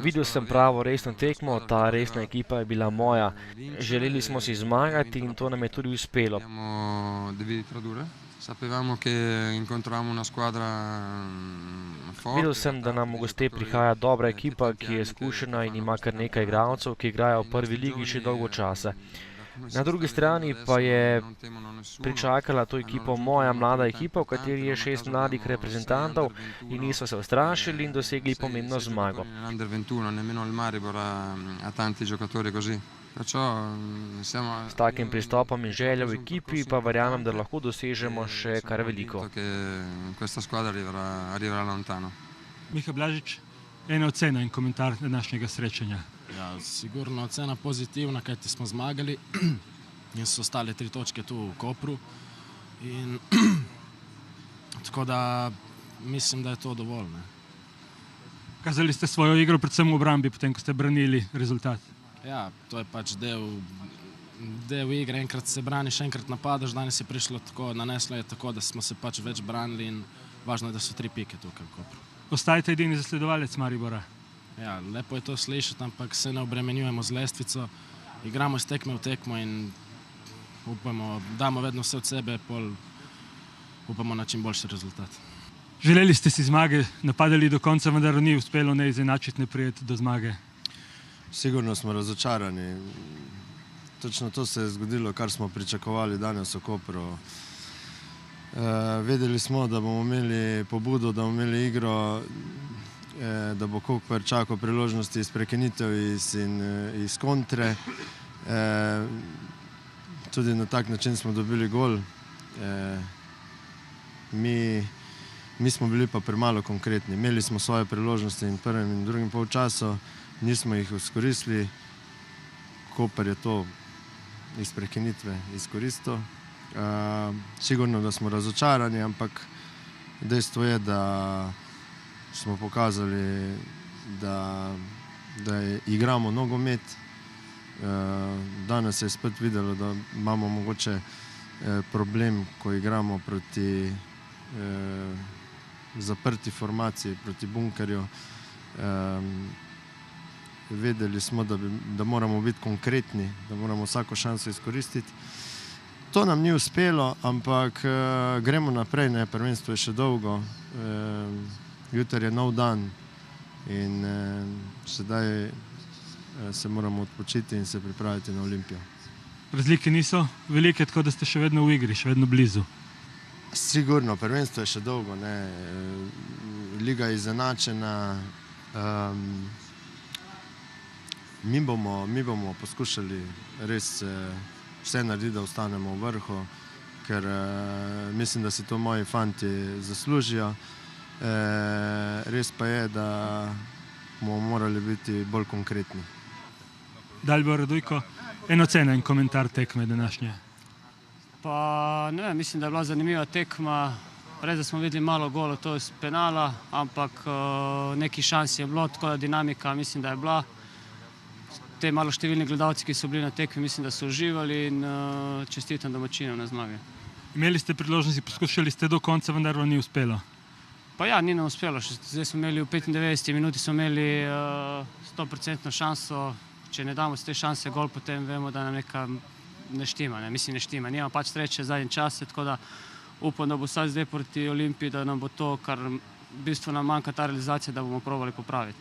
Videl sem pravo resno tekmo, ta resna ekipa je bila moja. Želeli smo si zmagati in to nam je tudi uspelo. Videl sem, da nam v goste prihaja dobra ekipa, ki je izkušena in ima kar nekaj igralcev, ki igrajo v prvi ligi že dolgo časa. Na drugi strani pa je pričakala to ekipo moja mlada ekipa, v kateri je 6 mladih reprezentantov in niso se ustrašili in dosegli pomembno zmago. S takim pristopom in željo v ekipi pa verjamem, da lahko dosežemo še kar veliko. Miha Blažič, ena ocena in komentar današnjega srečanja. Ja, sigurno ocena pozitivna, kajti smo zmagali in so ostale 3 točke tu v Kopru. Tako da mislim, da je to dovolj. Kazali ste svojo igro predvsem v obrambi, potem ko ste branili rezultat. Ja, to je pač del igre. Enkrat se braniš, enkrat napadaš. Danes je prišlo tako, naneslo je tako, da smo se pač več branili in važno je, da so 3 pike tukaj v Kopru. Ostajate edini zasledovalec Maribora. Ja, lepo je to slišati, ampak se ne obremenjujemo z lestvico. Igramo iz tekme v tekmo in upamo, damo vedno vse od sebe, pol upamo na čim boljši rezultat. Želeli ste si zmage, napadali do konca, vendar ni uspelo ne izenačiti, ne prijeti do zmage. Sigurno smo razočarani. Točno to se je zgodilo, kar smo pričakovali danes v Kopru. Vedeli smo, da bomo imeli pobudo, da bomo imeli igro, da bo Koper čakal priložnosti iz prekinitev in iz kontre. Tudi na tak način smo dobili gol. Mi smo bili pa premalo konkretni. Imeli smo svoje priložnosti in prvem in drugim polčasu, nismo jih izkoristili. Koper je to iz prekinitve izkoristil. Sigurno, da smo razočarani, ampak dejstvo je, da smo pokazali, da igramo nogomet. Danes se je spet videlo, da imamo mogoče problem, ko igramo proti zaprti formaciji, proti bunkerju. Vedeli smo, da moramo biti konkretni, da moramo vsako šanso izkoristiti. To nam ni uspelo, ampak gremo naprej, prvenstvo je še dolgo. Jutri je nov dan in sedaj se moramo odpočiti in se pripraviti na Olimpijo. Razlike niso velike, tako da ste še vedno v igri, še vedno blizu. Sigurno, prvenstvo je še dolgo. Liga je izenačena. Mi bomo poskušali res vse narediti, da ostanemo v vrhu, ker mislim, da si to moji fanti zaslužijo. Res pa je, da bomo morali biti bolj konkretni. Dalibor Radujko, ena ocena in komentar tekme današnje. Pa ne vem, mislim, da je bila zanimiva tekma. Res, da smo videli malo golov, to je iz penala, ampak nekaj šans je bilo, tako da dinamika mislim, da je bila. Te malo številni gledalci, ki so bili na tekmi, mislim, da so uživali in čestitam domačinom na zmage. Imeli ste priložnosti, poskušali ste do konca, vendar vam ni uspelo. Pa ja, ni nam uspelo. Zdaj smo imeli v 95 minuti 100% šanso. Če ne damo z te šanse gol, potem vemo, da nam nekaj ne štima. Mislim, ne štima. Nima pač sreče zadnje čase, tako da upam, da bo vsaj zdaj proti Olimpiji, da nam bo to, kar v bistvu nam manjka ta realizacija, da bomo probali popraviti.